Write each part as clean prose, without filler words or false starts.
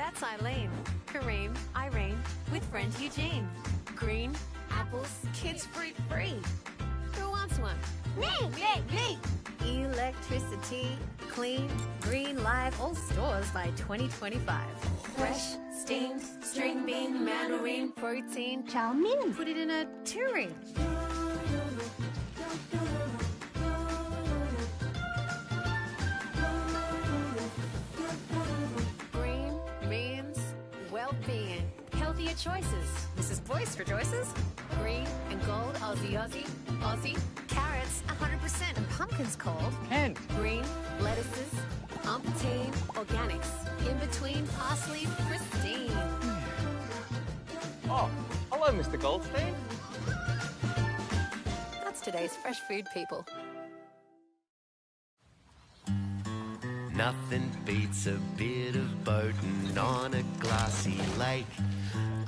That's Eileen. Kareem, Irene, with friend Eugene. Green, apples, kids fruit free. Who wants one? Me. Electricity, clean, green, live, all stores by 2025. Fresh, steamed, string bean, mandarin, protein, chow mein. Put it in a tureen. Green means well-being. Healthier choices. Mrs. Boyce rejoices. Green and gold, Aussie. Carrots, 100%, and pumpkins called. Kent. Green, lettuces, umpteen, organics. In between, parsley, pristine. Oh, hello, Mr. Goldstein. That's today's fresh food people. Nothing beats a bit of boating on a glassy lake.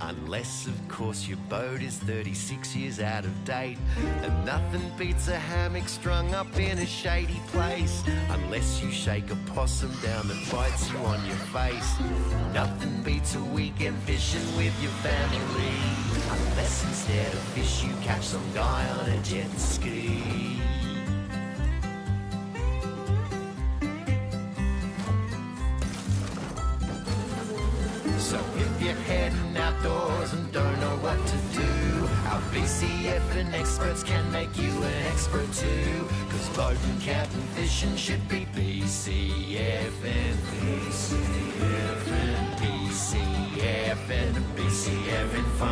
Unless, of course, your boat is 36 years out of date. And nothing beats a hammock strung up in a shady place. Unless you shake a possum down that bites you on your face. Nothing beats a weekend fishing with your family. Unless instead of fish you catch some guy on a jet ski. So if you're heading outdoors and don't know what to do, our BCF and experts can make you an expert too. Cause boating, camping, fishing should be BCF and BCF and BCF and BCF and fun.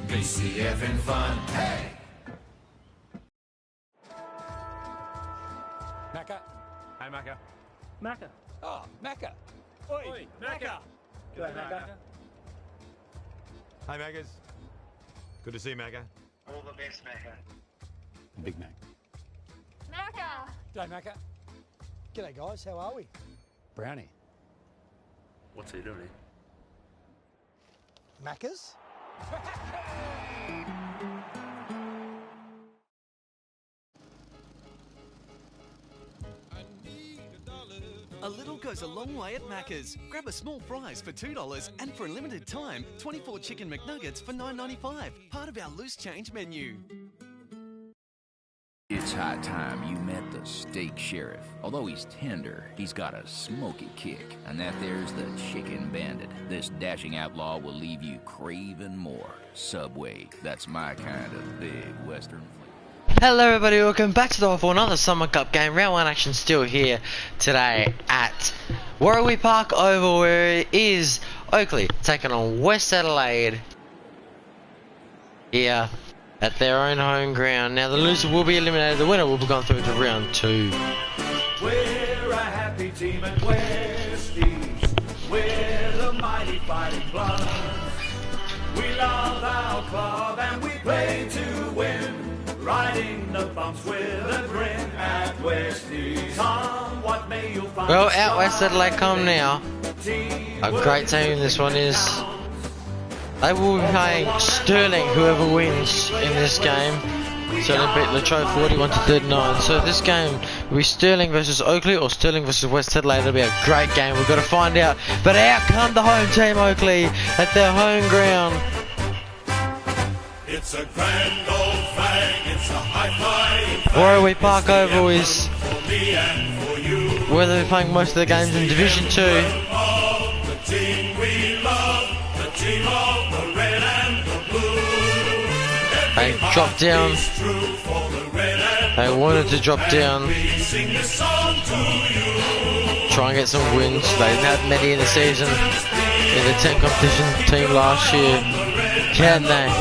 BCF and fun, hey! Macca. Hey, Macca. Macca. Oh, Macca. Oi, Macca. G'day, Macca. Hey, Maccas. Good to see you, Macca. All the best, Macca. Big Mac. Macca! G'day, Macca. G'day guys, how are we? Brownie. What's he doing here? Maccas? A little goes a long way at Macca's. Grab a small fries for $2 and for a limited time, 24 chicken McNuggets for $9.95. Part of our loose change menu. It's high time you met the steak sheriff. Although he's tender, he's got a smoky kick. And that there's the chicken bandit. This dashing outlaw will leave you craving more. Subway, that's my kind of big western flavor. Hello everybody, welcome back to the HOFL, another Summer Cup game. Round 1 action still here today at Warrawee Park Oval, where it is Oakleigh taking on West Adelaide here at their own home ground. Now the loser will be eliminated, the winner will be gone through to round 2. We're a happy team at Westies, we're the mighty fighting blood. We love our club and we play to win. Riding the bumps with a grin at Westies. What may you find? Well, out West Adelaide come now. A great team this one is. They will be playing Stirling, whoever wins in this game. So they beat Latrobe 41-39. So this game will be Stirling versus Oakleigh or Stirling versus West Adelaide. It'll be a great game. We've got to find out. But out come the home team, Oakleigh, at their home ground. It's a grand old flag, it's a high-flying Warrawee Park Oval is where they're playing most of the games in Division 2. The team we love, the team of the red and the blue. They dropped down. They wanted to drop down. Try and get some wins. They didn't have many in the season. In the 10 competition team last year. Can they?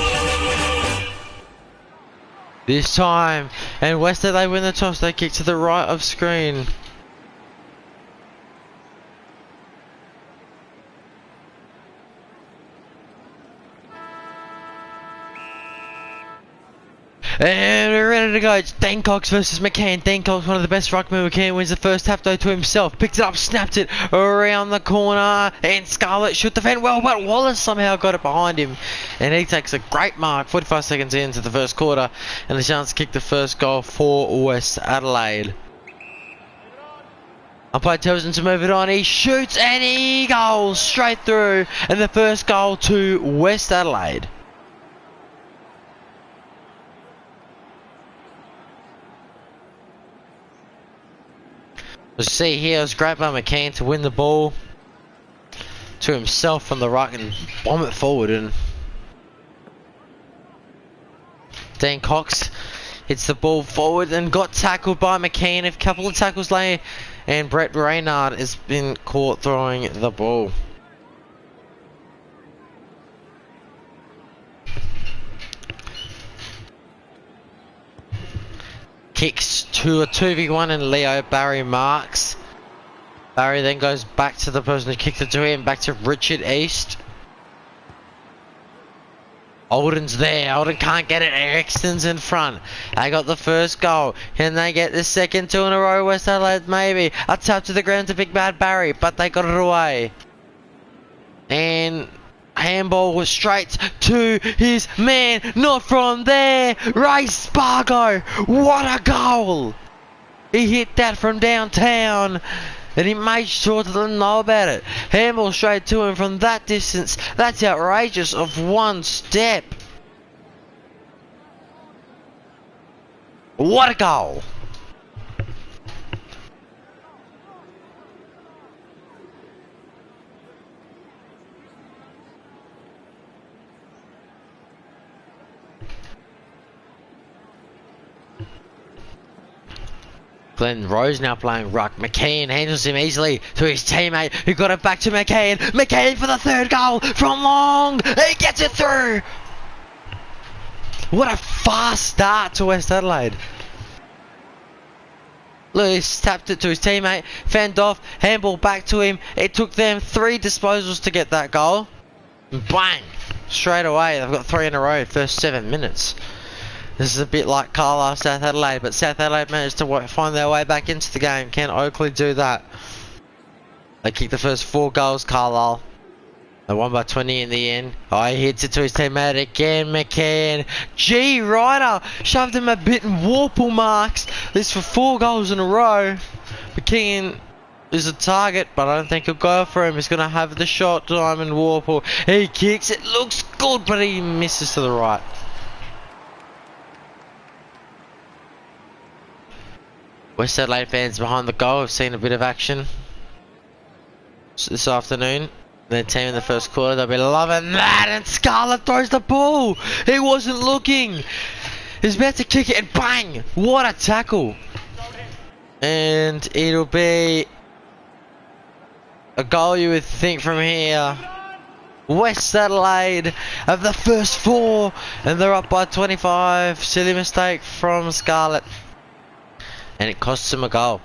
This time, and West Adelaide win the toss. They kick to the right of screen. And we're ready to go. It's Dancox versus McCann. Dancox, one of the best ruckmen. McCann wins the first half though to himself. Picks it up, snapped it around the corner. And Scarlett should defend well, but Wallace somehow got it behind him. And he takes a great mark. 45 seconds into the first quarter. And the chance to kick the first goal for West Adelaide. Umpire tells him to move it on. He shoots and he goes straight through. And the first goal to West Adelaide. We'll see here, it was great by McKean to win the ball to himself from the right and bomb it forward. And Dan Cox hits the ball forward and got tackled by McKean. A couple of tackles later, and Brett Reynard has been caught throwing the ball. Kicks to a 2v1 and Leo Barry marks. Barry then goes back to the person who kicked it to him, back to Richard East. Alden's there. Alden can't get it. Erickson's in front. They got the first goal. Can they get the second two in a row? West Adelaide maybe. A tap to the ground to Big Bad Barry, but they got it away. And handball was straight to his man. Not from there. Ray Spargo. What a goal. He hit that from downtown. And he made sure to let them know about it. Handball straight to him from that distance. That's outrageous of one step. What a goal. Glenn Rose now playing ruck. McKean handles him easily to his teammate who got it back to McKean. McKean for the third goal from long. He gets it through. What a fast start to West Adelaide. Lewis tapped it to his teammate. Fended off. Handball back to him. It took them 3 disposals to get that goal. Bang. Straight away. They've got 3 in a row. First 7 minutes. This is a bit like Carlisle, South Adelaide, but South Adelaide managed to find their way back into the game. Can Oakleigh do that? They kicked the first 4 goals, Carlisle. They won by 20 in the end. Oh, he hits it to his teammate again, McKean. G. Ryder shoved him a bit in Warple marks. This for 4 goals in a row. McKean is a target, but I don't think he'll go for him. He's going to have the shot time in Warple. He kicks, it looks good, but he misses to the right. West Adelaide fans behind the goal have seen a bit of action this afternoon. Their team in the first quarter, they'll be loving that. And Scarlett throws the ball. He wasn't looking. He's about to kick it and bang! What a tackle. And it'll be a goal you would think from here. West Adelaide have the first 4 and they're up by 25. Silly mistake from Scarlett. And it costs him a goal.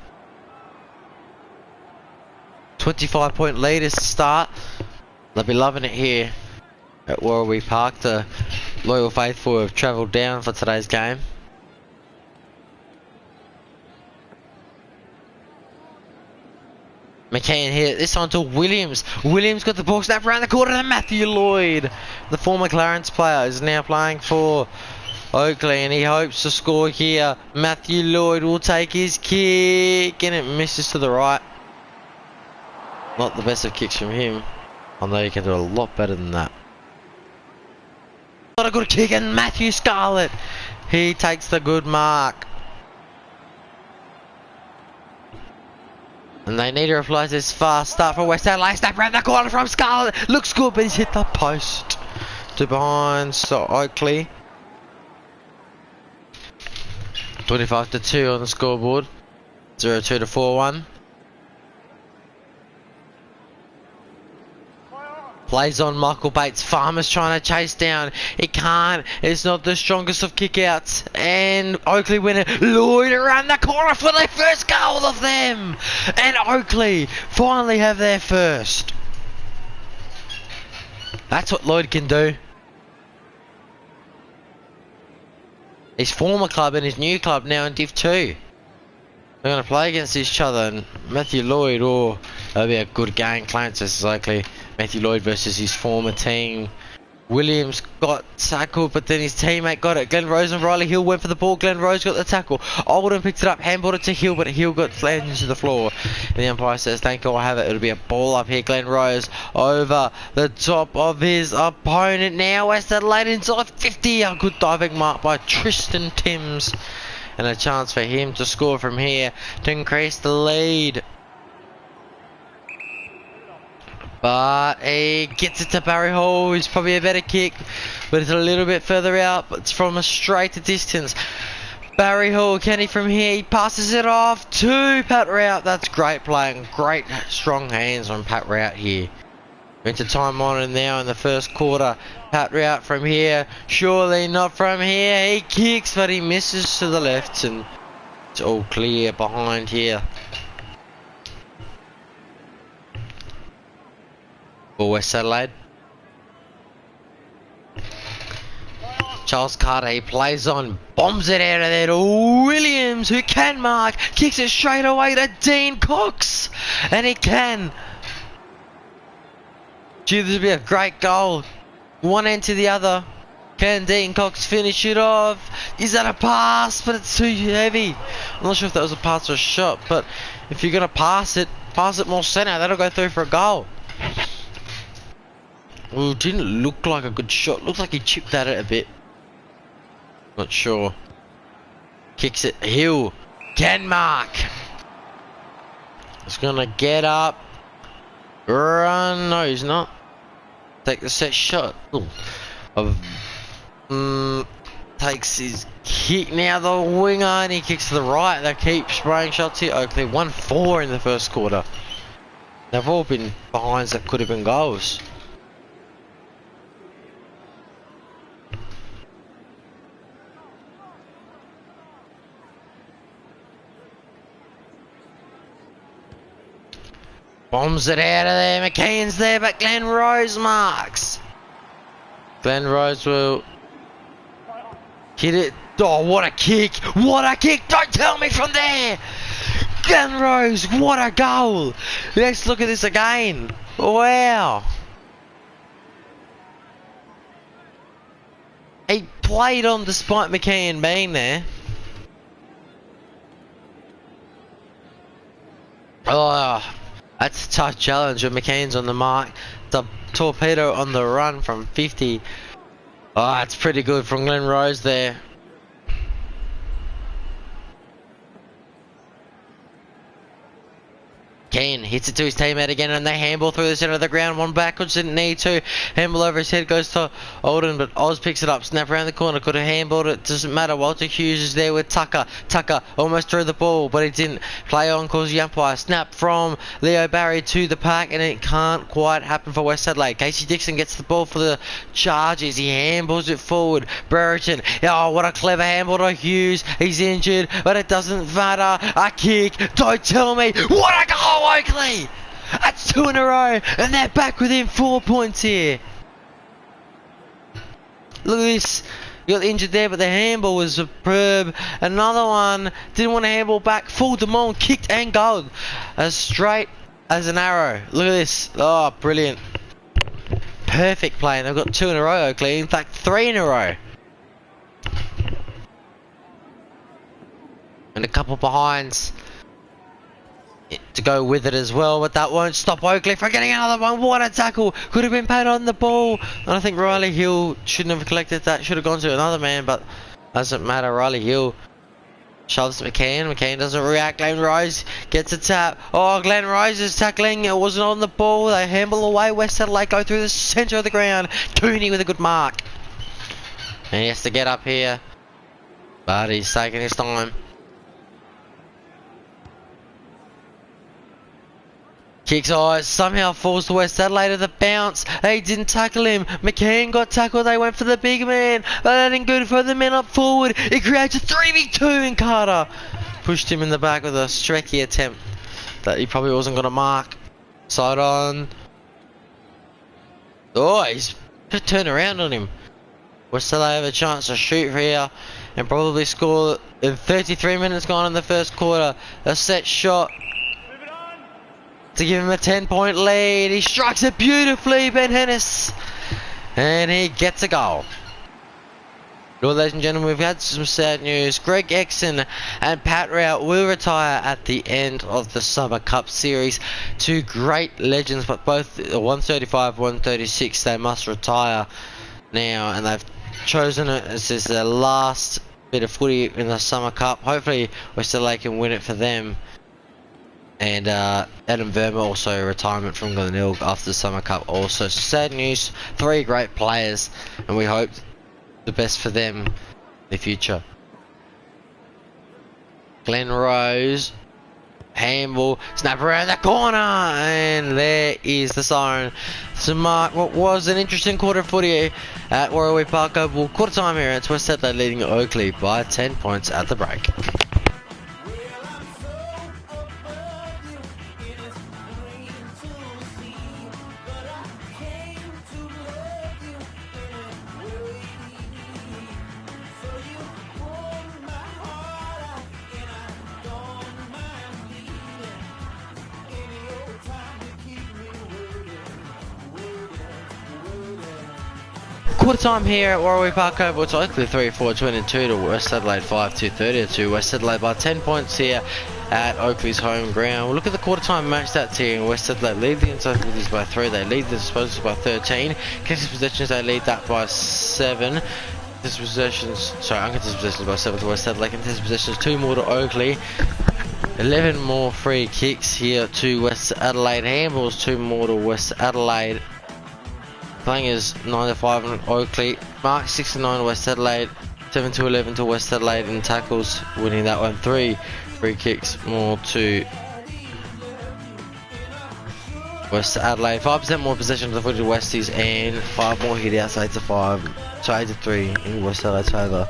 25-point lead is the start. They'll be loving it here at Warrawee Park. The loyal faithful have travelled down for today's game. McKean here, this time to Williams. Williams got the ball snap around the corner to Matthew Lloyd. The former Clarence player is now playing for Oakleigh and he hopes to score here. Matthew Lloyd will take his kick and it misses to the right. Not the best of kicks from him, although he can do a lot better than that. Not a good kick, and Matthew Scarlett, he takes the good mark. And they need to replace this fast start for West Adelaide. Snap around the corner from Scarlett. Looks good, but he's hit the post. To behind Oakleigh. 25-2 on the scoreboard. 0-2 to 4-1. Plays on Michael Bates. Farmer's trying to chase down. He can't. It's not the strongest of kickouts. And Oakleigh win it. Lloyd around the corner for their first goal of them. And Oakleigh finally have their first. That's what Lloyd can do. His former club and his new club now in Div 2. They're going to play against each other. And Matthew Lloyd, that'll be a good game. Clarence versus Oakleigh. Matthew Lloyd versus his former team Williams got tackled, but then his teammate got it. Glenn Rose and Riley Hill went for the ball. Glenn Rose got the tackle. Oldham picked it up, handballed it to Hill, but Hill got slammed into the floor. And the umpire says, thank you, I'll have it. It'll be a ball up here. Glenn Rose over the top of his opponent now. West Adelaide inside 50. A good diving mark by Tristan Timms. And a chance for him to score from here to increase the lead. But he gets it to Barry Hall. He's probably a better kick, but it's a little bit further out. But it's from a straight distance. Barry Hall, can he from here? He passes it off to Pat Rout. That's great playing. Great strong hands on Pat Rout here. Into time on and now in the first quarter. Pat Rout from here. Surely not from here. He kicks, but he misses to the left. And it's all clear behind here. For West Adelaide. Charles Carter, he plays on, bombs it out of there to Williams, who can mark, kicks it straight away to Dean Cox, and he can. Gee, this would be a great goal. One end to the other. Can Dean Cox finish it off? Is that a pass? But it's too heavy. I'm not sure if that was a pass or a shot, but if you're going to pass it more centre. That'll go through for a goal. Well, it didn't look like a good shot. Looks like he chipped at it a bit. Not sure. Kicks it. Hill. Can mark. It's going to get up. Run. No, he's not. Take the set shot. Takes his kick now, the winger, and he kicks to the right. They keep spraying shots here. Oakleigh 1-4 in the first quarter. They've all been behinds that could have been goals. Bombs it out of there. McKean's there, but Glenn Rose marks. Glenn Rose will hit it. Oh, what a kick! What a kick! Don't tell me from there! Glenn Rose, what a goal! Let's look at this again. Wow. He played on despite McKean being there. Oh, that's a tough challenge when McKean's on the mark. The torpedo on the run from 50. Oh, it's pretty good from Glenn Rose there. Keane hits it to his teammate again, and they handball through the centre of the ground. One backwards, didn't need to. Handball over his head goes to Oldham, but Oz picks it up. Snap around the corner, could have handballed it. Doesn't matter. Walter Hughes is there with Tucker. Tucker almost threw the ball, but he didn't. Play on, calls the umpire. Snap from Leo Barry to the pack, and it can't quite happen for West Adelaide. Casey Dixon gets the ball for the Chargers. He handballs it forward. Brereton. Oh, what a clever handball to Hughes. He's injured, but it doesn't matter. A kick. Don't tell me. What a goal! Oakleigh! That's 2 in a row, and they're back within 4 points here. Look at this. You got injured there, but the handball was superb. Another one. Didn't want to handball back. Fooled them all, kicked and goal. As straight as an arrow. Look at this. Oh, brilliant. Perfect play. And they've got 2 in a row, Oakleigh. In fact, 3 in a row. And a couple behinds to go with it as well, but that won't stop Oakleigh from getting another one. What a tackle! Could have been paid on the ball, and I think Riley Hill shouldn't have collected that. Should have gone to another man, but doesn't matter. Riley Hill shoves McCann. McCann doesn't react. Glenn Rose gets a tap. Oh, Glenn Rose is tackling. It wasn't on the ball. They handball away. West Adelaide go through the centre of the ground. Tooney with a good mark, and he has to get up here, but he's taking his time. Kicks eyes, somehow falls to West Adelaide at the bounce. He didn't tackle him. McCann got tackled. They went for the big man. But that ain't good for the men up forward. It creates a 3v2, and Carter pushed him in the back with a streaky attempt that he probably wasn't going to mark. Side on. Oh, he's turned around on him. West Adelaide have a chance to shoot here and probably score in 33 minutes gone in the first quarter. A set shot to give him a 10-point lead. He strikes it beautifully, Ben Hennis. And he gets a goal. Well, ladies and gentlemen, we've had some sad news. Greg Exon and Pat Rao will retire at the end of the Summer Cup Series. Two great legends, but both 135, 136, they must retire now. And they've chosen it as their last bit of footy in the Summer Cup. Hopefully, West Adelaide can win it for them. And Adam Verma also retirement from Glenelg after the Summer Cup also. So sad news, 3 great players, and we hope the best for them in the future. Glenn Rose, handball, snap around the corner, and there is the siren to mark what was an interesting quarter of footy at Warrawee Park Oval. Quarter time here, it's West Adelaide leading Oakleigh by 10 points at the break. Quarter time here at Warrawee Park Oval. It's Oakleigh 3-4-22 to West Adelaide 5-2-30 to West Adelaide by 10 points here at Oakleigh's home ground. We'll look at the quarter time match stats here. West Adelaide lead the interceptions by 3. They lead the disposals by 13. Contested possessions, they lead that by 7. Uncontested possessions by 7 to West Adelaide. Contested possessions 2 more to Oakleigh. 11 more free kicks here to West Adelaide. Handballs 2 more to West Adelaide. Playing is 9-5 on Oakleigh. Mark 6-9 West Adelaide. 7-11 to West Adelaide in tackles, winning that one. 3 free kicks more to West Adelaide. 5% more possession of the footy to Westies, and 5 more hit outs, 8-5 to 8-3 in West Adelaide's favour.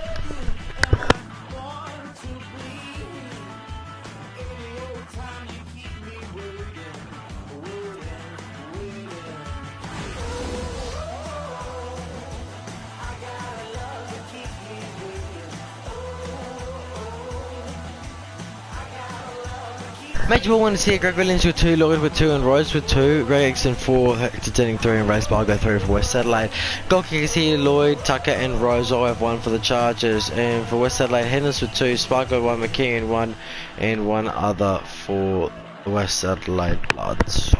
Major ball winners here, Greg Williams with 2, Lloyd with 2 and Rose with 2, Greg Exon 4, Hector Denning 3 and Race Bargo 3 for West Adelaide. Goal kickers here, Lloyd, Tucker and Rose all have 1 for the Chargers, and for West Adelaide, Hennis with 2, Spargo 1, McKeon 1 and 1 other for the West Adelaide Bloods.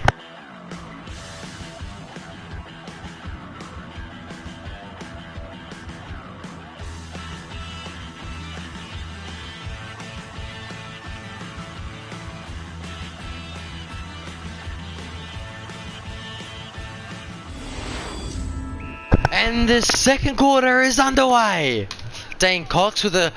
And the second quarter is underway. Dane Cox with a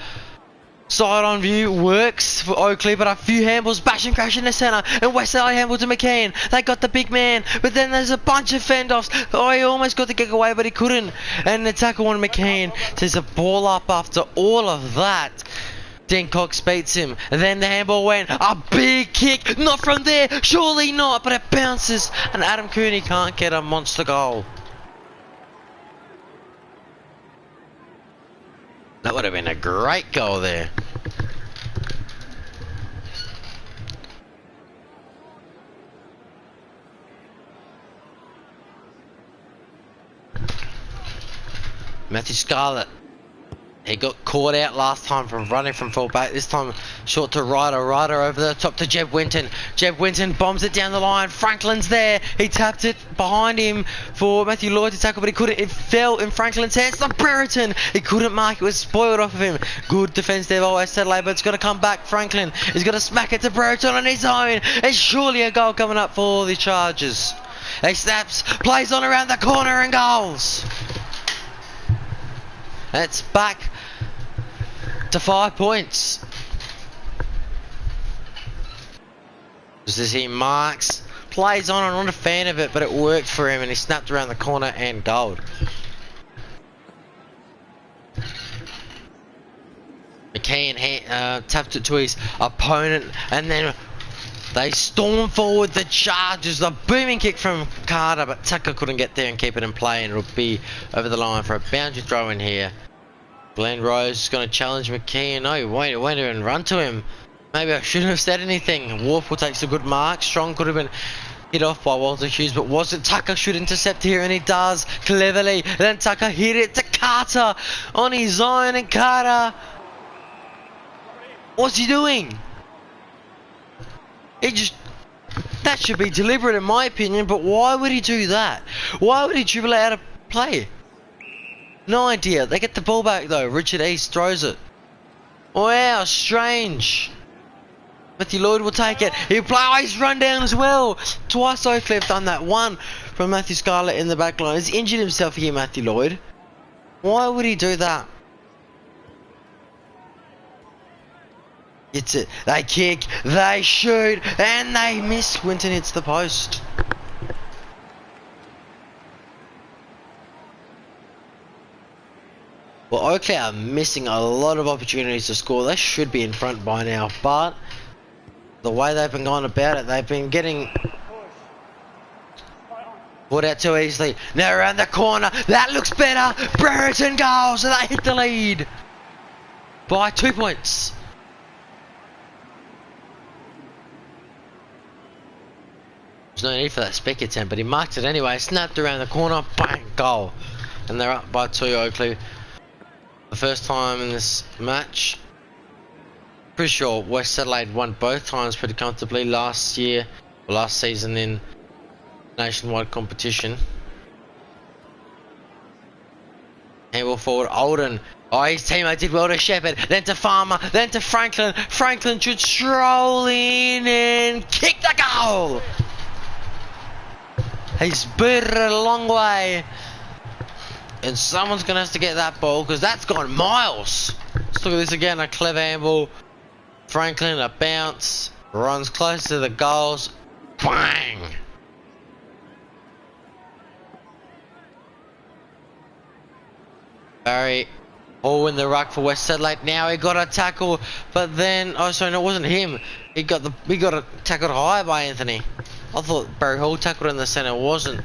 side-on view works for Oakleigh, but a few handballs bash and crash in the centre, and West Adelaide handball to McCann. They got the big man, but then there's a bunch of fend-offs. Oh, he almost got to get away, but he couldn't. And the tackle on McCann. There's a ball up after all of that. Dan Cox beats him, and then the handball went. A big kick, not from there, surely not, but it bounces, and Adam Cooney can't get a monster goal. That would have been a great goal there. Matthew Scarlett. He got caught out last time from running from fullback. This time short to Ryder. Ryder over the top to Jeb Winton. Jeb Winton bombs it down the line. Franklin's there. He tapped it behind him for Matthew Lloyd to tackle, but he couldn't. It fell in Franklin's hands. The Brereton. He couldn't mark. It was spoiled off of him. Good defence there by West Adelaide, but it's got to come back. Franklin is going to smack it to Brereton on his own. And surely a goal coming up for the Chargers. He snaps, plays on around the corner and goals. It's back to 5 points. Just as he marks, plays on, and I'm not a fan of it, but it worked for him, and he snapped around the corner and goal. McCann tapped it to his opponent, and then they storm forward the Chargers. The booming kick from Carter, but Tucker couldn't get there and keep it in play, and it'll be over the line for a boundary throw in here. Glenn Rose is going to challenge McKeon. No, he went and run to him. Maybe I shouldn't have said anything. Wolf will take a good mark. Strong could have been Hit off by Walter Hughes, but wasn't. Tucker should intercept here, and he does cleverly. Then Tucker hit it to Carter on his own, and Carter, what's he doing? That should be deliberate in my opinion, but why would he do that? Why would he dribble out of play? No idea. They get the ball back though. Richard East throws it. Wow, strange. Matthew Lloyd will take it. He'll play. Oh, he's run down as well. Twice Oakleigh have done that. One from Matthew Scarlett in the back line. He's injured himself here, Matthew Lloyd. Why would he do that? It's it. They kick, they shoot, and they miss. Winton hits the post. Well, Oakleigh are missing a lot of opportunities to score. They should be in front by now, but the way they've been going about it, they've been getting put out too easily. Now around the corner, that looks better. Brereton goals, and they hit the lead by 2 points. There's no need for that spec attempt, but he marked it anyway. Snapped around the corner, bang, goal. And they're up by 2, Oakleigh. The first time in this match. Pretty sure West Adelaide won both times pretty comfortably last year, or last season in nationwide competition. Handball forward, Olden. Oh, his teammate did well to Shepherd, then to Farmer, then to Franklin. Franklin should stroll in and kick the goal. He's booted it a long way. And someone's going to have to get that ball because that's gone miles. Let's look at this again. A clever handball. Franklin, a bounce. Runs close to the goals. Bang! Barry all in the ruck for West Adelaide. Now he got a tackle, but then, oh sorry, no, it wasn't him. He got a tackled high by Anthony. I thought Barry Hall tackled in the centre. Wasn't.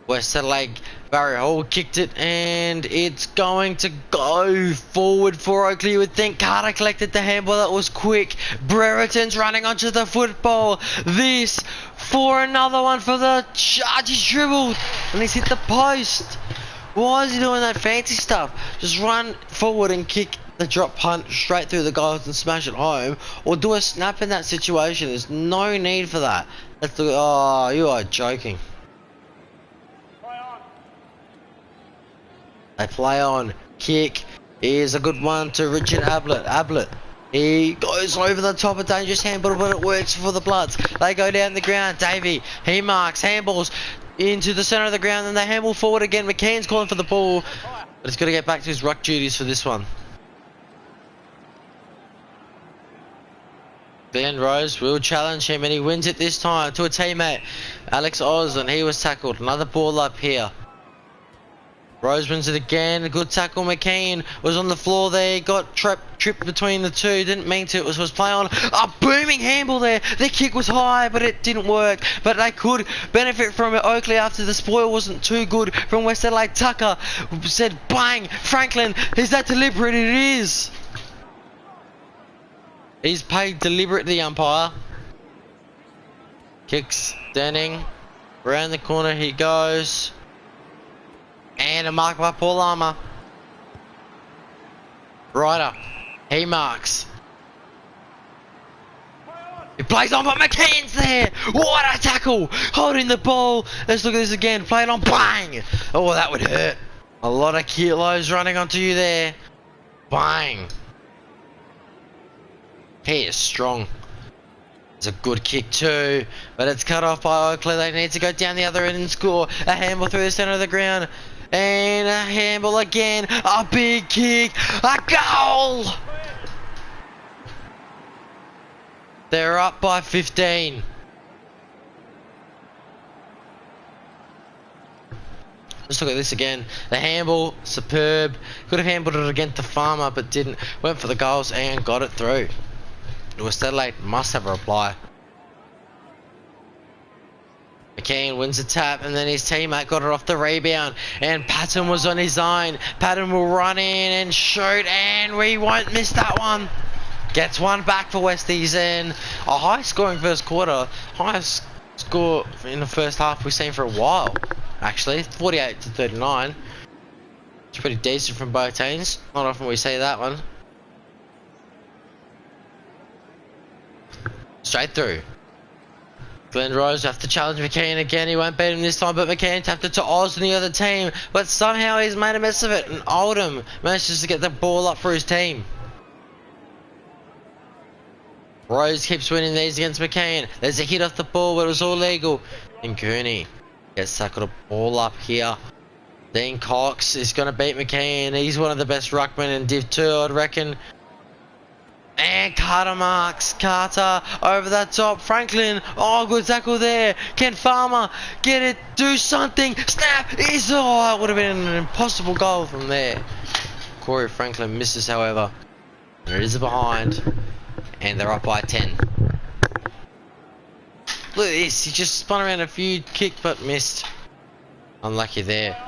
West Adelaide, Barry Hall kicked it, and it's going to go forward for Oakleigh. You would think Carter collected the handball. That was quick. Brereton's running onto the football. This for another one for the charge. He's dribbled, and he's hit the post. Why is he doing that fancy stuff? Just run forward and kick the drop punt straight through the goals and smash it home, or do a snap in that situation. There's no need for that. Oh, you are joking. They play on. Kick is a good one to Richard Ablett. Ablett. He goes over the top of dangerous handball, but it works for the Bloods. They go down the ground. Davey, he marks, handballs into the centre of the ground, and they handball forward again. McCann's calling for the ball, but he's got to get back to his ruck duties for this one. Glenn Rose will challenge him, and he wins it this time to a teammate, Alex Oz, and he was tackled. Another ball up here. Rose wins it again. A good tackle. McKean was on the floor there. Got tripped between the two. Didn't mean to. It was play on. A booming handball there. The kick was high, but it didn't work. But they could benefit from it. Oakleigh, after the spoil wasn't too good from West Adelaide. Tucker said bang. Franklin, is that deliberate? It is. He's paid deliberate, the umpire. Kicks Denning. Around the corner he goes. And a mark by Paul Armour. Ryder. He marks. He plays on, but McCann's there. What a tackle. Holding the ball. Let's look at this again. Play it on. Bang. Oh, that would hurt. A lot of kilos running onto you there. Bang. He is strong. It's a good kick too, but it's cut off by Oakleigh. They need to go down the other end and score. A handball through the centre of the ground. And a handball again. A big kick. A goal! They're up by 15. Let's look at this again. The handball, superb. Could have handballed it against the Farmer, but didn't. Went for the goals and got it through. West Adelaide must have a reply. McCann wins a tap, and then his teammate got it off the rebound, and Patton was on his own. Patton will run in and shoot, and we won't miss that one. Gets one back for Westies, and a high scoring first quarter. Highest score in the first half we've seen for a while, actually. 48-39. It's pretty decent from both teams. Not often we see that one. Straight through. Glenn Rose have to challenge McKean again. He won't beat him this time, but McKean tapped it to Oz and the other team. But somehow he's made a mess of it, and Oldham manages to get the ball up for his team. Rose keeps winning these against McKean. There's a hit off the ball, but it was all legal. And Cooney gets tackled a ball up here. Dean Cox is going to beat McKean. He's one of the best ruckmen in Div 2, I'd reckon. And Carter marks. Carter over the top. Franklin. Oh, good tackle there. Ken Farmer. Get it. Do something. Snap. Oh, it would have been an impossible goal from there. Corey Franklin misses, however. There is a behind. And they're up by 10. Look at this. He just spun around a few, kicked but missed. Unlucky there.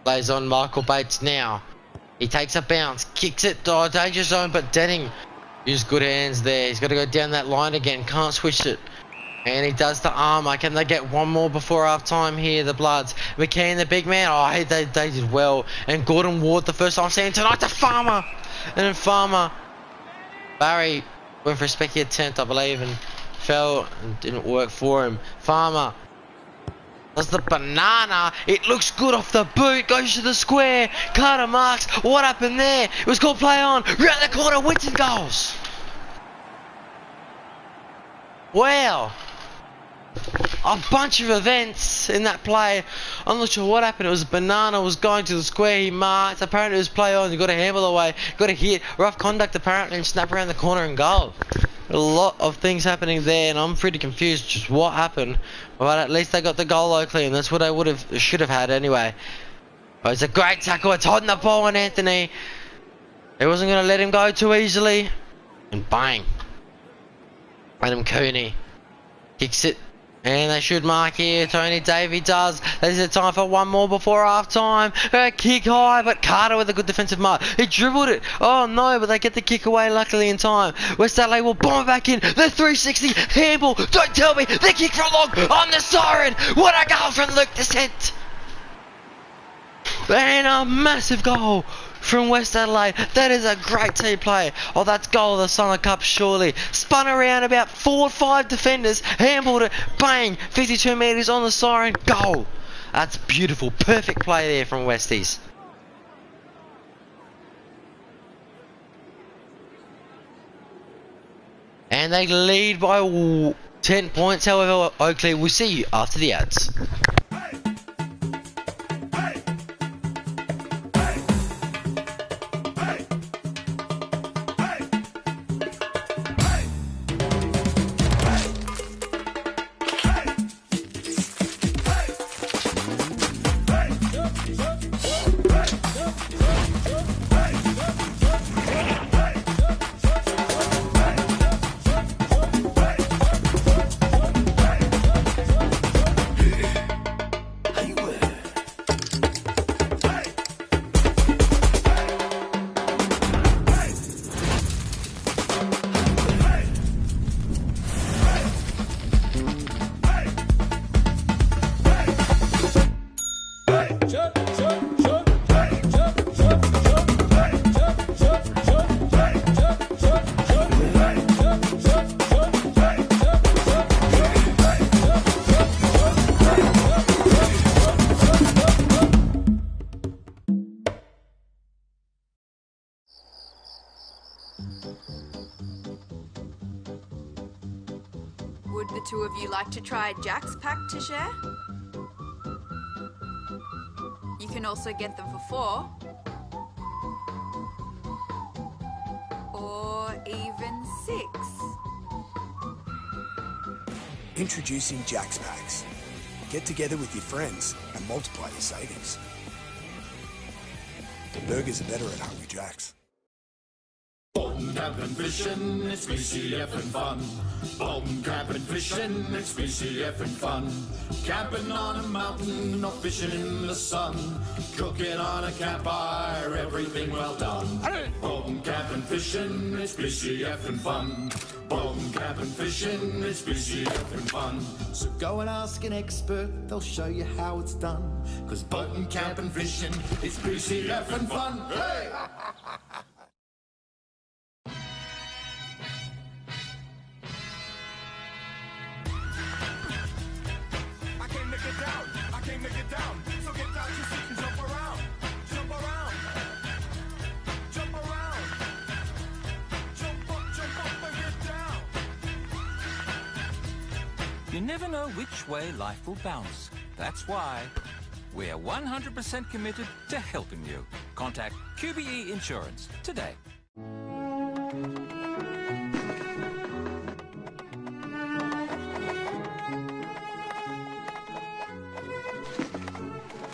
Plays on Michael Bates now. He takes a bounce. Kicks it. Oh, danger zone, but Denning used good hands there. He's got to go down that line again. Can't switch it. And he does the armour. Can they get one more before half time here, the Bloods? McKean, the big man. Oh, they did well. And Gordon Ward, the first time seeing tonight, to Farmer. And then Farmer. Barry went for a specky attempt, I believe, and fell and didn't work for him. Farmer does the banana. It looks good off the boot. Goes to the square. Carter marks. What happened there? It was called play on. Round the corner. Winton goals. Wow. A bunch of events in that play. I'm not sure what happened. It was a banana. Was going to the square. He marked. Apparently it was play on. You got to handle away. Got to hit. Rough conduct apparently, and snap around the corner and goal. A lot of things happening there, and I'm pretty confused just what happened. But at least they got the goal, Oakleigh, and that's what they should have had anyway. But it's a great tackle. It's holding the ball on Anthony. He wasn't going to let him go too easily. And bang. Adam Cooney kicks it. And they should mark here. Tony Davey does. There's a time for one more before half time. Kick high, but Carter with a good defensive mark. He dribbled it. Oh no, but they get the kick away luckily in time. West Adelaide will bomb it back in. The 360 handball. Don't tell me. The kick from long on the siren. What a goal from Luke Descent. And a massive goal from West Adelaide. That is a great team play. Oh, that's goal of the Summer Cup, surely. Spun around about 4 or 5 defenders. Handballed it. Bang. 52 metres on the siren. Goal. That's beautiful. Perfect play there from Westies. And they lead by 10 points. However, Oakleigh, we'll see you after the ads. Would the two of you like to try Jack's pack to share? You can also get them for 4. Or even 6. Introducing Jack's Packs. Get together with your friends and multiply your savings. Burgers are better at Hungry Jack's. camping, fishing, it's BCF and fun. Boating, camping, fishing, it's BCF and fun. Camping on a mountain or fishing in the sun. Cooking on a campfire, everything well done. Boating, camping, fishing, it's BCF and fun. Boating, camping, fishing, it's BCF and fun. So go and ask an expert, they'll show you how it's done. Cause boating, camping, fishing, it's BCF and fun. Hey! You never know which way life will bounce. That's why we're 100% committed to helping you. Contact QBE Insurance today.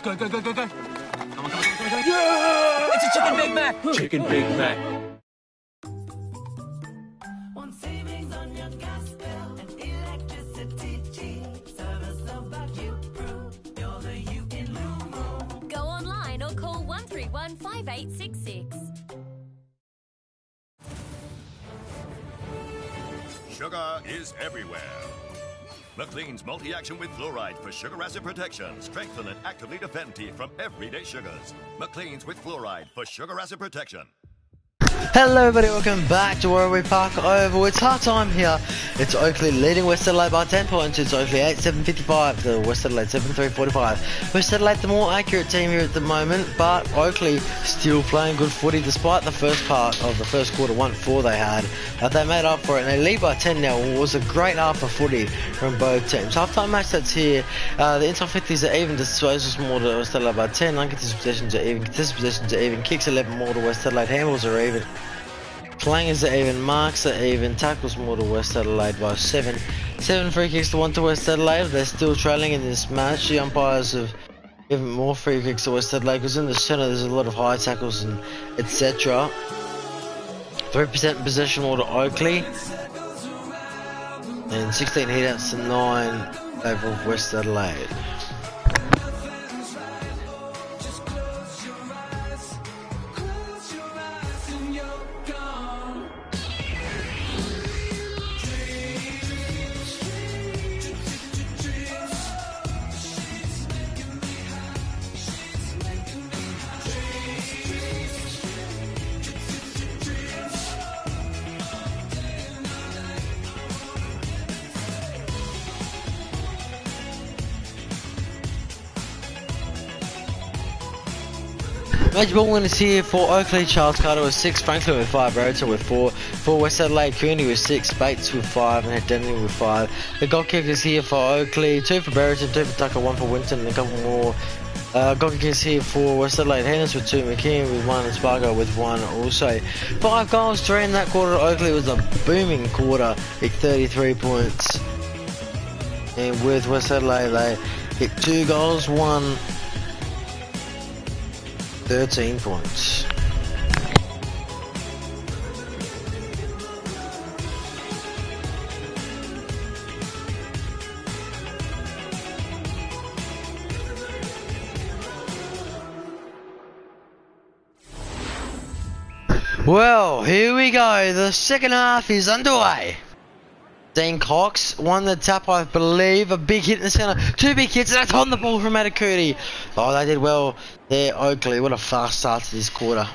Go, go, go, go, go. Come on, come on, come on, come on. Yeah! It's a Chicken Big Mac! Chicken Big Mac. Go online or call 131 5866. Sugar is everywhere. McLean's multi-action with fluoride for sugar acid protection. Strengthen and actively defend teeth from everyday sugars. McLean's with fluoride for sugar acid protection. Hello everybody, welcome back to Warrawee Park Oval. It's half time here. It's Oakleigh leading West Adelaide by 10 points. It's Oakleigh 8-7-55 to West Adelaide 7-3-45. West Adelaide the more accurate team here at the moment, but Oakleigh still playing good footy despite the first part of the first quarter 1-4 they had. They made up for it and they lead by 10 now. It was a great half of footy from both teams. Half-time match that's here. The inside 50s are even, disposals more to West Adelaide by 10, uncontested possessions are even, contested possessions are even, kicks 11 more to West Adelaide, handballs are even. Clangers are even, marks are even, tackles more to West Adelaide by 7. 7 free kicks to 1 to West Adelaide. They're still trailing in this match. The umpires have given more free kicks to West Adelaide because in the centre there's a lot of high tackles and etc. 3% possession more to Oakleigh. And 16 hit-outs to 9 over of West Adelaide. Major ball winners here for Oakleigh. Charles Carter with 6, Franklin with 5, Rotor with 4. For West Adelaide, Cooney with 6, Bates with 5, and Denny with 5. The goal kickers here for Oakleigh, 2 for Berriton, 2 for Tucker, 1 for Winton, and a couple more. Goal kickers here for West Adelaide, Hennis with 2, McKean with 1, and Spargo with 1 also. 5 goals, 3 in that quarter. Oakleigh was a booming quarter, hit 33 points. And with West Adelaide, they hit 2 goals, 1. 13 points. Well, here we go. The second half is underway. Dean Cox won the tap, I believe. A big hit in the centre. 2 big hits, and that's on the ball from Atakuti. Oh, they did well there, Oakleigh. What a fast start to this quarter.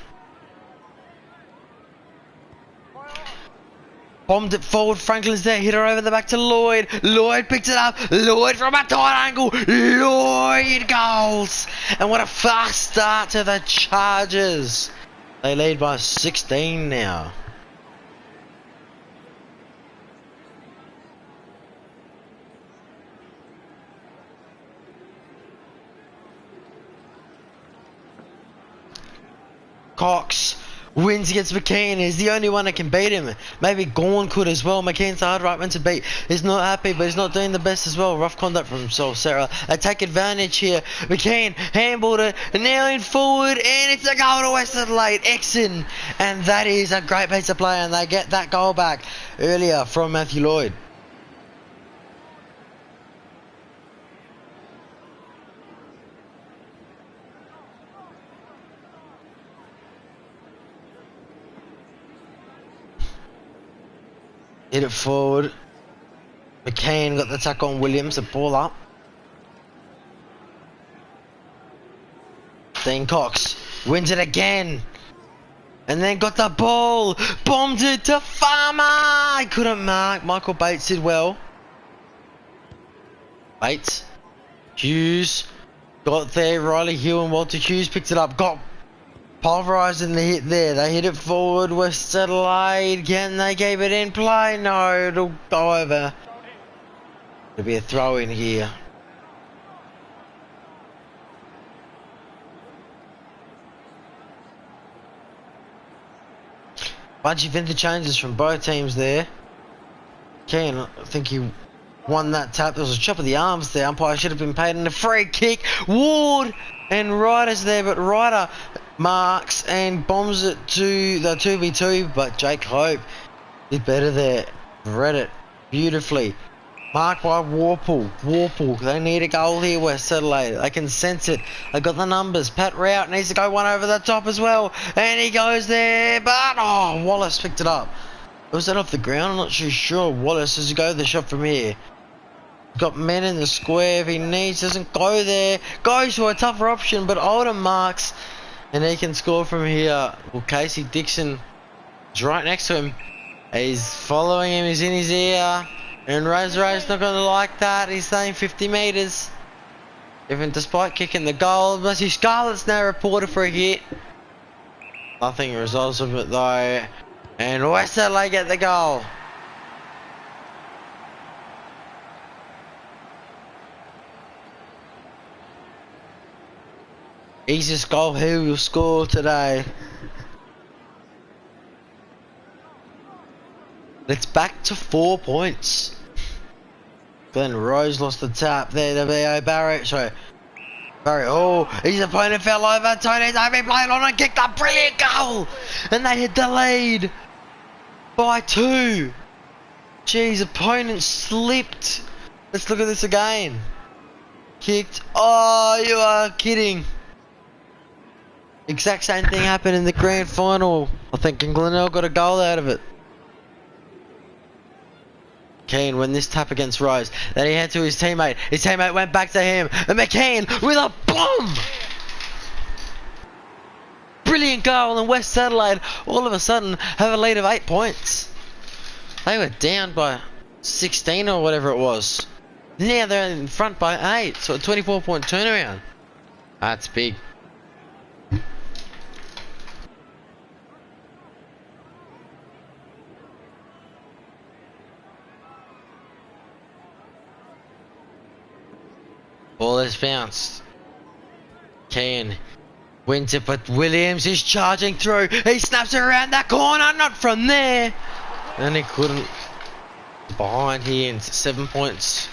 Bombed it forward. Franklin's there. Hit her over the back to Lloyd. Lloyd picks it up. Lloyd from a tight angle. Lloyd goals. And what a fast start to the Chargers. They lead by 16 now. Cox wins against McKean. He's the only one that can beat him. Maybe Gorn could as well. McKean's the hard right man to beat. He's not happy, but he's not doing the best as well. Rough conduct from himself, Sarah. They take advantage here. McKean handballed it, and now in forward, and it's a goal to West Adelaide. Exon, and that is a great piece of play, and they get that goal back earlier from Matthew Lloyd. Hit it forward. McCain got the tackle on Williams, the ball up. Dean Cox wins it again. And then got the ball. Bombed it to Farmer. He couldn't mark. Michael Bates did well. Bates. Hughes. Got there. Riley Hill and Walter Hughes picked it up. Got pulverised in the hit there. They hit it forward. West Adelaide. Again, they gave it in play. No, it'll go over. It'll be a throw in here. Bunch of interchanges from both teams there. Keane, I think he won that tap. There was a chop of the arms there. Umpire should have been paid in a free kick. Ward and Ryder's there, but Ryder marks and bombs it to the 2v2, but Jake Hope did better there. Read it beautifully. Marked by Warple. They need a goal here, West Adelaide. They can sense it. They got the numbers. Pat Rout needs to go one over the top as well. And he goes there, but oh, Wallace picked it up. Was that off the ground? I'm not too sure. Wallace has to go the shot from here. Got men in the square if he needs. Doesn't go there. Goes for a tougher option, but Oldham marks. And he can score from here. Well, Casey Dixon is right next to him. He's following him. He's in his ear. And Ray's not going to like that. He's saying 50 metres. Even despite kicking the goal. Matthew Scarlett's now reported for a hit. Nothing results of it though. And West Adelaide get the goal. Easiest goal he will score today. It's back to 4 points. Glenn Rose lost the tap there to B.O. Barrett. Sorry. Barrett, oh, his opponent fell over. Tony's over, played on and kicked a brilliant goal. And they hit the lead by 2. Jeez, opponent slipped. Let's look at this again. Kicked. Oh, you are kidding. Exact same thing happened in the grand final. I think Glenelg got a goal out of it. Keane win this tap against Rose. Then he had to his teammate. His teammate went back to him. And McCain with a bomb! Brilliant goal, and West Adelaide all of a sudden have a lead of 8 points. They were down by 16 or whatever it was. Now they're in front by 8, so a 24-point turnaround. That's big. Ball is bounced. Keane wins it, but Williams is charging through. He snaps it around that corner, not from there. And he couldn't. Behind here in 7 points.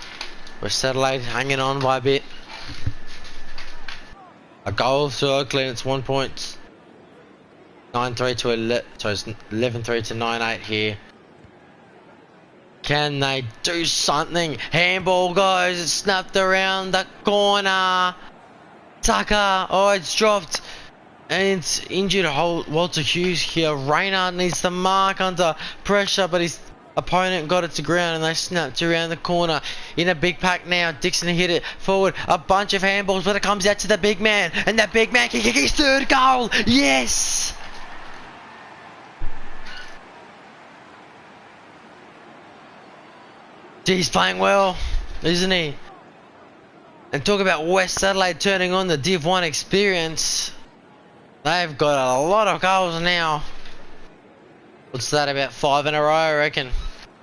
West Adelaide hanging on by a bit. A goal to Oakleigh, it's 1 point. 9-3 to 11-3 to 9-8 here. Can they do something? Handball goes, it's snapped around the corner. Tucker, oh, it's dropped. And it's injured Walter Hughes here. Reynard needs to mark under pressure, but his opponent got it to ground and they snapped around the corner. In a big pack now, Dixon hit it forward. A bunch of handballs, but it comes out to the big man. And that big man can kick his 3rd goal. Yes! He's playing well, isn't he? And talk about West Adelaide turning on the Div 1 experience. They've got a lot of goals now. What's that, about 5 in a row, I reckon?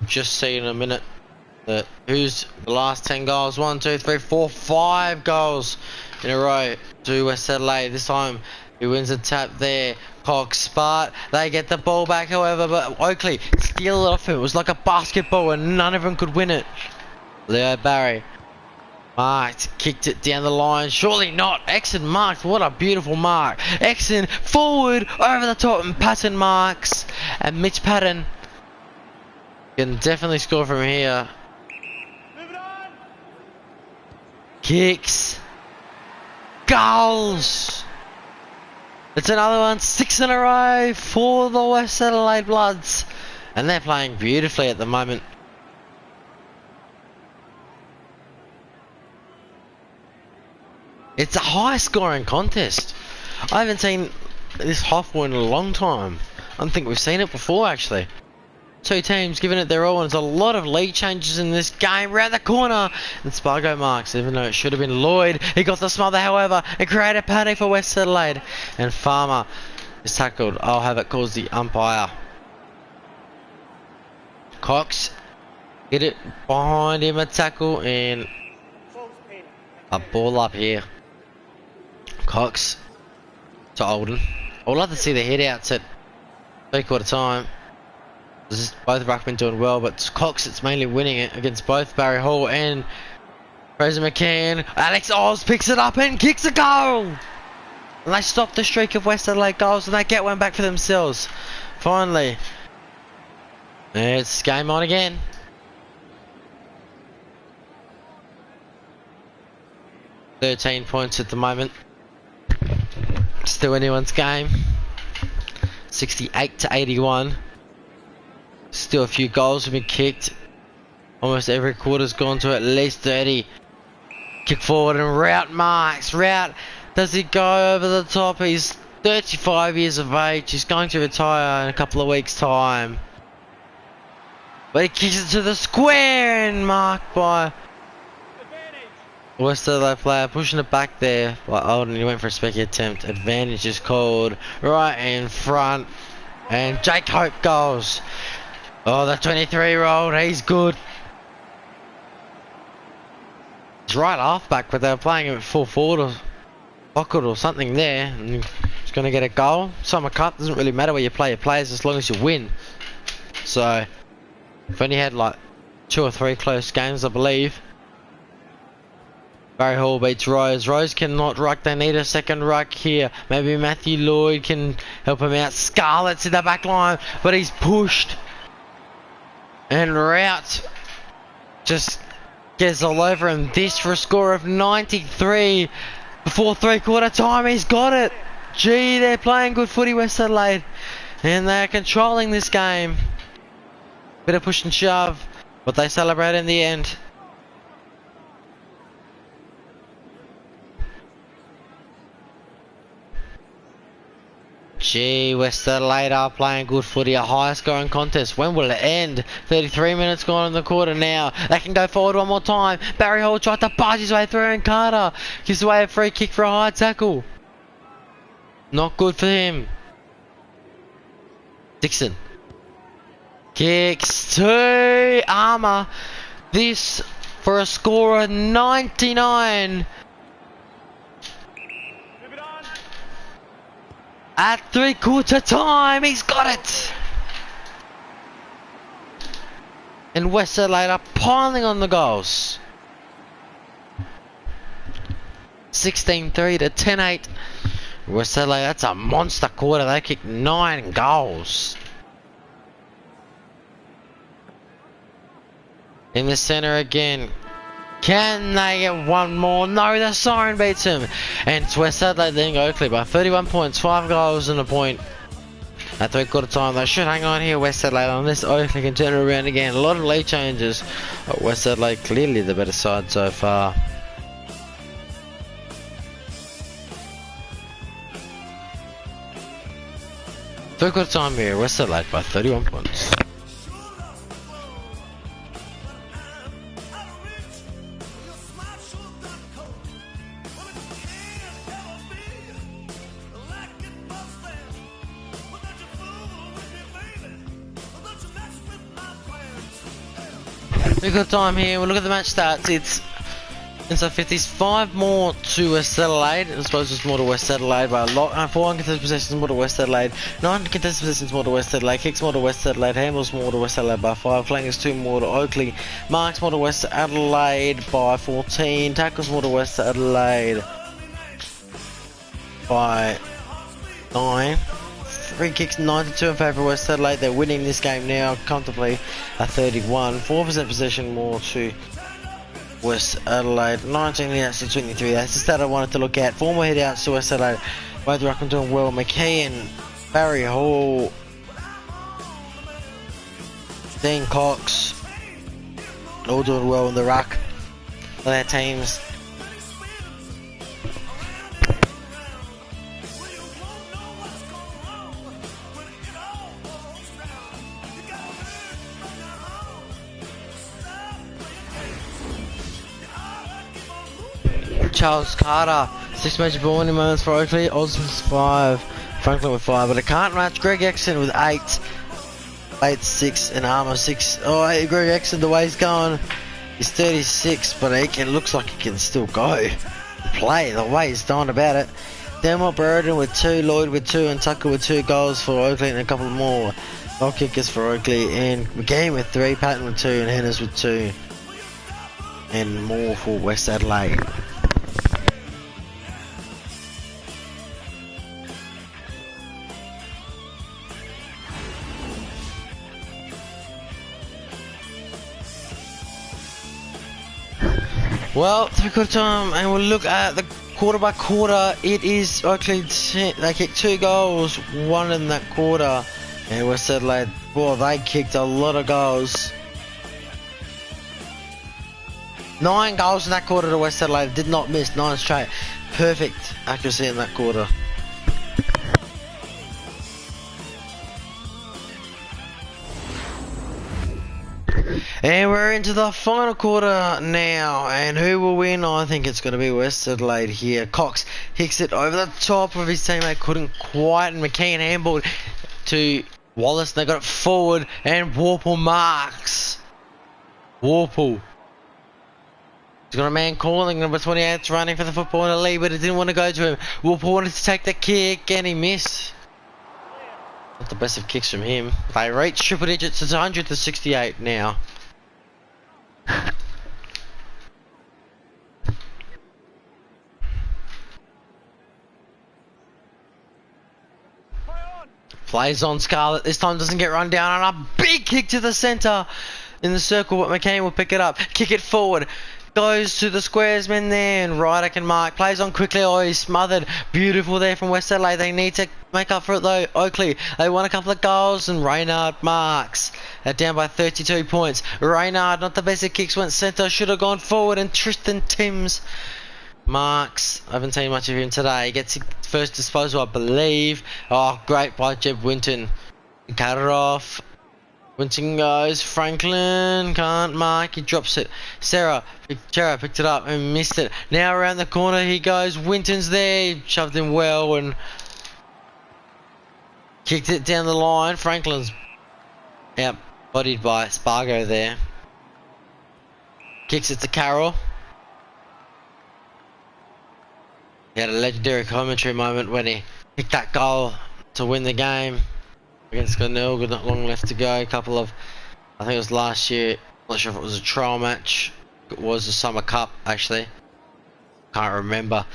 Just see in a minute. Who's the last 10 goals? 1, 2, 3, 4, 5 goals in a row to West Adelaide. This time He wins a tap there. Cox, but they get the ball back, however, but Oakleigh steal it off him. It was like a basketball and none of them could win it. Leo Barry marked, kicked it down the line. Surely not. Exon marked. What a beautiful mark. Exon forward over the top, and Patton marks. And Mitch Patton can definitely score from here. Kicks. Goals. It's another one. 6 in a row for the West Adelaide Bloods. And they're playing beautifully at the moment. It's a high scoring contest. I haven't seen this HOFL in a long time. I don't think we've seen it before actually. Two teams giving it their all, and there's a lot of lead changes in this game. Round the corner, and Spargo marks, even though it should have been Lloyd. He got the smother, however, and created panic for West Adelaide. And Farmer is tackled. I'll have it calls the umpire. Cox get it behind him, a tackle, and a ball up here. Cox to Olden. I would love to see the head outs at 3/4 time. This is both ruckmen doing well, but Cox it's mainly winning it against both Barry Hall and Fraser McCann. Alex Oz picks it up and kicks a goal! And they stop the streak of West Adelaide goals, and they get one back for themselves. Finally. It's game on again. "13 points at the moment. Still anyone's game. 68 to 81. Still a few goals have been kicked. Almost every quarter's gone to at least 30. Kick forward and Rout marks. Rout, does he go over the top? He's 35 years of age. He's going to retire in a couple of weeks' time. But he kicks it to the square and marked by West Adelaide player, pushing it back there by Olden. He went for a specky attempt. Advantage is called right in front. And Jake Hope goes. Oh, the 23-year-old, he's good. He's right halfback, but they were playing him at full forward or pocket or something there. And he's going to get a goal. Summer Cup, doesn't really matter where you play your players as long as you win. So, if only had like 2 or 3 close games, I believe. Barry Hall beats Rose. Rose cannot ruck. They need a second ruck here. Maybe Matthew Lloyd can help him out. Scarlett's in the back line, but he's pushed. And Rout just gets all over him. This for a score of 93 before 3/4 time. He's got it. Gee, they're playing good footy, West Adelaide. And they're controlling this game. Bit of push and shove, but they celebrate in the end. Gee, West Adelaide are playing good footy, a high scoring contest. When will it end? 33 minutes gone in the quarter now. They can go forward one more time. Barry Hall tried to barge his way through, and Carter gives away a free kick for a high tackle. Not good for him. Dixon kicks to Armour. This for a score of 99. At 3/4 time, he's got it! And West Adelaide are piling on the goals. 16-3 to 10-8. West Adelaide, that's a monster quarter. They kicked 9 goals. In the centre again. Can they get one more? No, the siren beats him. And it's West Adelaide leading Oakleigh by 31 points, 5 goals and a point. At 3/4 time, they should hang on here, West Adelaide, unless Oakleigh can turn it around again. A lot of lead changes. But West Adelaide clearly the better side so far. Third-quarter time here, West Adelaide by 31 points. We've got time here. We'll look at the match stats. It's Inside 50s, 5 more to West Adelaide. I suppose it's more to West Adelaide by a lot. 4 uncontested possessions more to West Adelaide. 9 contested possessions more to West Adelaide. Kicks more to West Adelaide. Handballs more to West Adelaide by 5. Flankers 2 more to Oakleigh. Marks more to West Adelaide by 14. Tackles more to West Adelaide by 9. Free kicks 92 in favour of West Adelaide. They're winning this game now comfortably at 31. 4% possession more to West Adelaide. 19 hit-outs to 23. That's the stat I wanted to look at. 4 more hit-outs to West Adelaide. Both ruckmen doing well. McKee and Barry Hall. Dean Cox. All doing well in the ruck for their teams. Charles Carter, 6 major ball winning moments for Oakleigh. Osmond's 5, Franklin with 5, but it can't match Greg Exton with 8. 8, 6, and Armour 6. Oh, hey, Greg Exton, the way he's going, he's 36, but he looks like he can still go. Play, the way he's going about it. Dermot Burden with 2, Lloyd with 2, and Tucker with 2 goals for Oakleigh, and a couple more goal kickers for Oakleigh, and McGee with 3, Patton with 2, and Hennes with 2, and more for West Adelaide. Well, 3/4 time, and we'll look at the quarter by quarter. It is Oakleigh, they kicked 2 goals, 1 in that quarter, and West Adelaide, boy, they kicked a lot of goals. 9 goals in that quarter to West Adelaide, did not miss, 9 straight. Perfect accuracy in that quarter. And we're into the final quarter now, and who will win? I think it's going to be West Adelaide here. Cox hits it over the top of his teammate, couldn't quite, and McKean handballed to Wallace, they got it forward, and Warple marks. Warple. He's got a man calling, number 28's running for the football in the lead, but it didn't want to go to him. Warple wanted to take the kick, and he missed. Not the best of kicks from him. They reach triple digits, it's 100 to 68 now. Plays on Scarlett, this time doesn't get run down, and a big kick to the centre in the circle, but McCain will pick it up, kick it forward, goes to the squares men there, and Ryder can mark, plays on quickly, oh he's smothered, beautiful there from West Adelaide, they need to make up for it though. Oakleigh, they won a couple of goals, and Reynard marks, down by 32 points. Reynard, not the best of kicks, went centre, should have gone forward, and Tristan Timms marks. I haven't seen much of him today. He gets his first disposal, I believe. Oh, great by Jeb Winton. Cut it off. Winton goes. Franklin can't mark. He drops it. Sarah picked it up and missed it. Now around the corner he goes. Winton's there. He shoved him well and kicked it down the line. Franklin's out bodied by Spargo there. Kicks it to Carroll. He had a legendary commentary moment when he kicked that goal to win the game against Glenelg with not long left to go. A couple of, I think it was last year, not sure if it was a trial match, it was the Summer Cup actually, can't remember.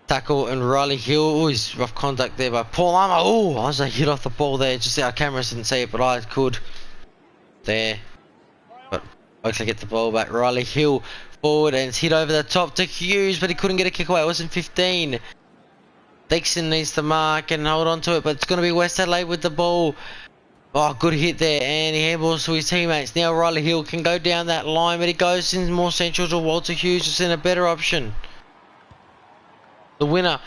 Tackle and Riley Hill, oh he's rough contact there by Paul Armour, oh I was a hit off the ball there, just our cameras didn't see it but I could there, but Oakleigh get the ball back. Riley Hill forward and it's hit over the top to Hughes, but he couldn't get a kick away. It wasn't 15. Dixon needs to mark and hold on to it, but it's going to be West Adelaide with the ball. Oh, good hit there, and he handballs to his teammates. Now Riley Hill can go down that line, but he goes in more central to Walter Hughes, just in a better option. The winner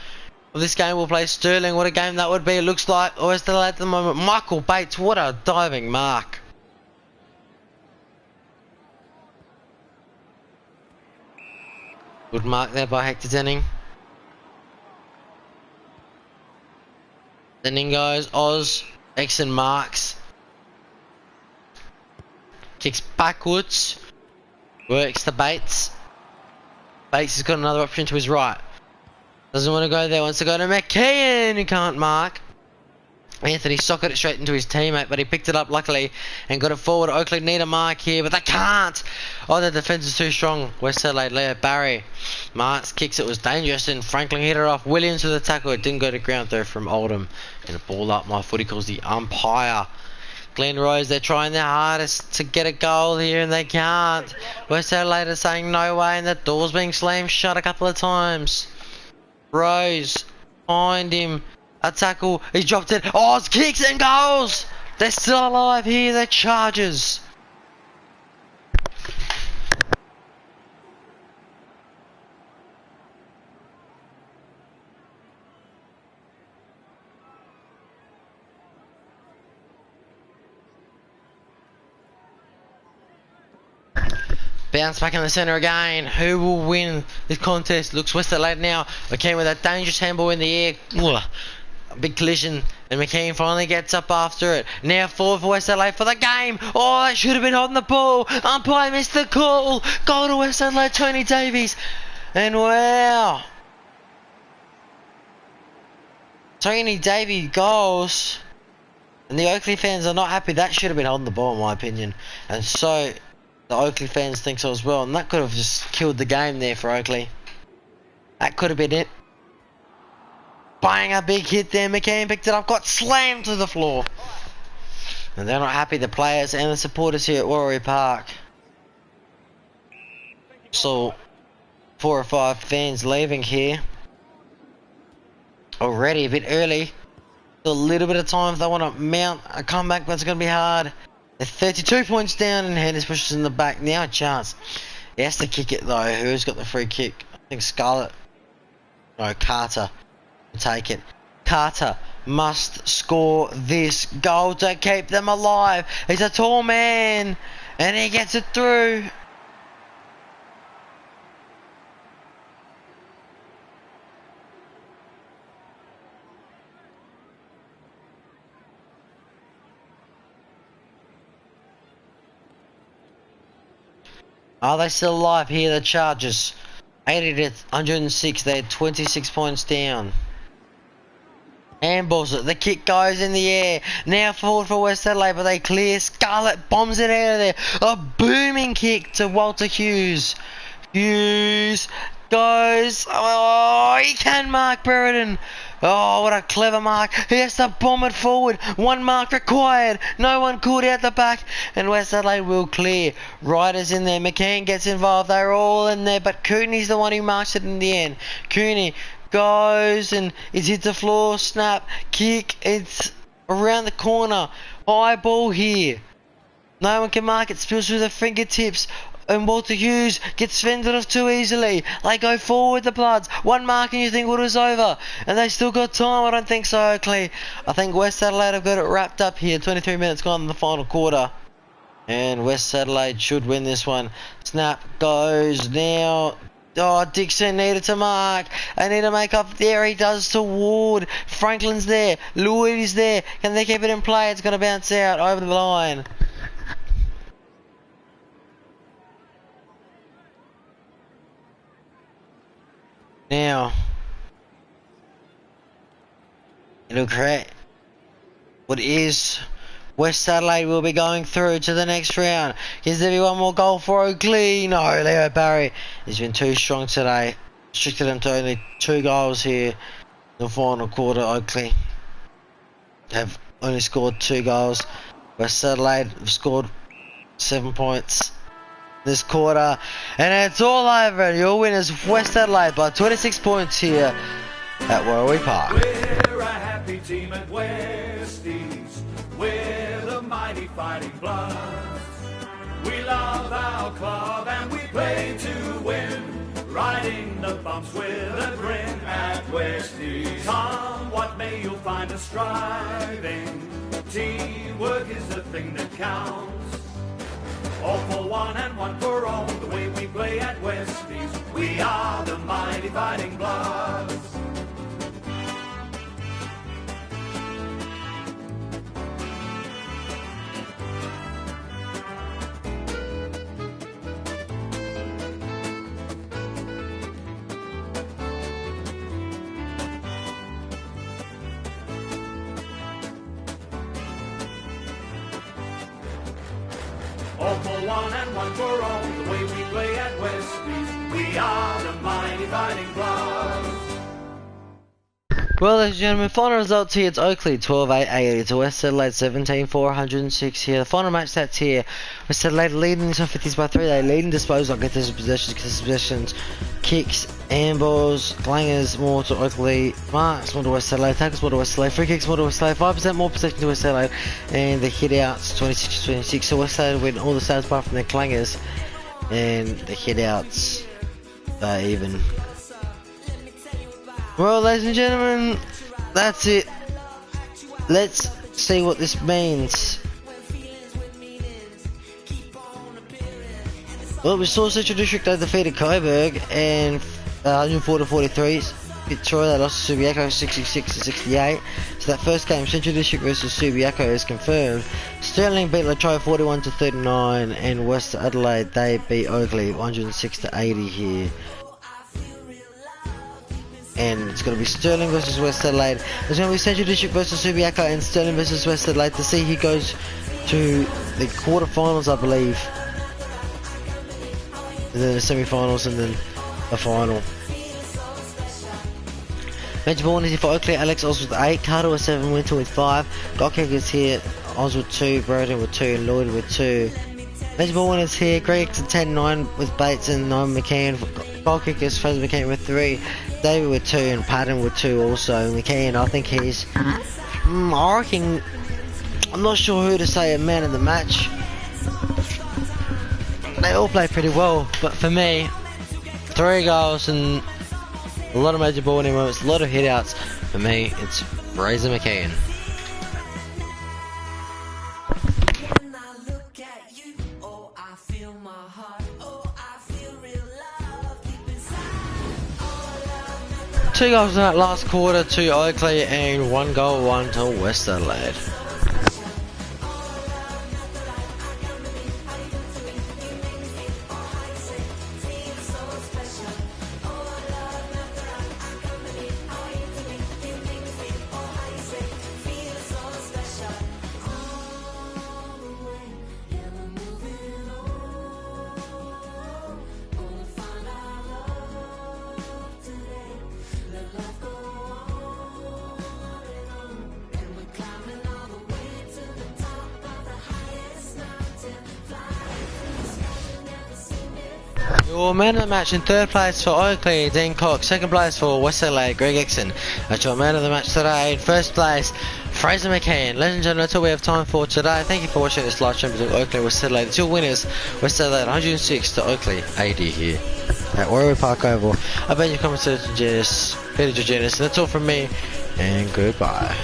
of this game will play Sterling. What a game that would be. It looks like West Adelaide at the moment. Michael Bates, what a diving mark. Good mark there by Hector Denning. Denning goes, Oz, Exon marks. Kicks backwards. Works the Bates. Bates has got another option to his right. Doesn't want to go there, wants to go to McKeon, who can't mark. Anthony socked it straight into his teammate, but he picked it up luckily and got it forward. Oakleigh need a mark here, but they can't. Oh, the defence is too strong. West Adelaide, Leo Barry. Marks kicks, it was dangerous, and Franklin hit it off. Williams with the tackle, it didn't go to ground though from Oldham. And a ball up, my footy calls the umpire. Glen Rose, they're trying their hardest to get a goal here and they can't. West Adelaide are saying no way, and the door's being slammed shut a couple of times. Rose, find him. A tackle, he's dropped it. Oh, it's kicks and goals! They're still alive here, the Chargers. Bounce back in the centre again. Who will win this contest? Looks West Adelaide now. McKean with a dangerous handball in the air. Ugh. A big collision. And McKean finally gets up after it. Now forward for West Adelaide for the game. Oh, that should have been holding the ball. Umpire missed the call. Goal to West Adelaide, Tony Davies. And wow. Tony Davies goals. And the Oakleigh fans are not happy. That should have been holding the ball in my opinion. And so the Oakleigh fans think so as well, and that could have just killed the game there for Oakleigh. That could have been it. Bang, a big hit there. McKean picked it up, got slammed to the floor. And they're not happy, the players and the supporters here at Warrior Park. So 4 or 5 fans leaving here. Already a bit early. A little bit of time if they want to mount a comeback, but it's going to be hard. They're 32 points down and Henderson pushes in the back. Now a chance. He has to kick it though. Who's got the free kick? I think Scarlett. No, Carter. Take it. Carter must score this goal to keep them alive. He's a tall man. And he gets it through. Are they still alive here, the Chargers? 80 to 106, they're 26 points down. Handballs it, the kick goes in the air. Now forward for West Adelaide, but they clear. Scarlett bombs it out of there. A booming kick to Walter Hughes. Hughes goes. Oh, he can mark Brereton. Oh, what a clever mark. He has to bomb it forward. One mark required. No one caught out the back. And West Adelaide will clear. Riders in there. McKean gets involved. They're all in there. But Cooney's the one who marks it in the end. Cooney goes and it hits the floor. Snap. Kick. It's around the corner. High ball here. No one can mark it. Spills through the fingertips. And Walter Hughes gets fended off too easily. They go forward, the Bloods. One mark and you think it was over. And they still got time. I don't think so, Oakleigh. I think West Adelaide have got it wrapped up here. 23 minutes gone in the final quarter. And West Adelaide should win this one. Snap goes now. Oh, Dixon needed to mark. They need to make up. There he does to Ward. Franklin's there. Lloyd is there. Can they keep it in play? It's going to bounce out over the line. Now, it'll create what is West Adelaide will be going through to the next round. Is there one more goal for Oakleigh? No, Leo Barry has been too strong today. Restricted him to only 2 goals here in the final quarter. Oakleigh have only scored 2 goals. West Adelaide have scored 7 points this quarter, and it's all over. Your winners, West Adelaide, by 26 points here at Warwick Park. We're a happy team at Westies. We're the mighty Fighting Bloods. We love our club and we play to win. Riding the bumps with a grin at Westies. Come what may, you'll find us striving. Teamwork is the thing that counts. All for one and one for all, the way we play at Westies. We are the mighty Fighting Bloods. one and one for all. The way we play at Westies, we are the mighty fighting bloods. Well, ladies and gentlemen, final results here. It's Oakleigh 12-8 to West Adelaide 17-406 here. The final match stats here. West Adelaide leading this on 50s by 3. They leading disposal, contested possessions, kicks, handballs, clangers more to Oakleigh, marks more to West Adelaide, tackles more to West Adelaide, free kicks more to West Adelaide, 5% more possession to West Adelaide, and the hit outs 26-26. So West Adelaide win all the stats apart from their clangers, and the hit outs are even. Well, ladies and gentlemen, that's it. Let's see what this means. Well, we saw Central District they defeated Coburg and 104-43. Victoria they lost to Subiaco 66-68. So that first game, Central District versus Subiaco, is confirmed. Stirling beat Latrobe 41-39, and West Adelaide they beat Oakleigh 106-80 here. And it's going to be Stirling versus West Adelaide. There's going to be Central District versus Subiaco and Stirling versus West Adelaide to see who goes to the quarterfinals, I believe. And then the semi-finals and then the final. Major Bourne is here for Oakleigh. Alex Oz with 8, Carter with 7, Winter with 5. Goal kickers here, Oz with 2, Broden with 2, and Lloyd with 2. Major Bourne is here, Greg at 10, 9 with Bates and 9 McCann. Goal kickers, Fraser McCann with 3. David with 2 and Patton with 2 also. McCann, I think he's, I reckon, I'm not sure who to say a man of the match. They all play pretty well, but for me, 3 goals and a lot of major ball moments, a lot of hit outs. For me, it's Fraser McCann. Two goals in that last quarter to Oakleigh and 1 goal, 1 to West Adelaide. Your man of the match in 3rd place for Oakleigh, Dean Cox. 2nd place for West Adelaide, Greg Exon. That's your man of the match today. In 1st place, Fraser McCann. Ladies and gentlemen, that's all we have time for today. Thank you for watching this live stream between Oakleigh and West Adelaide. The 2 winners, West Adelaide 106 to Oakleigh 80 here at Warrior Park Oval. I bet you comments to Peter Georginis. And that's all from me, and goodbye.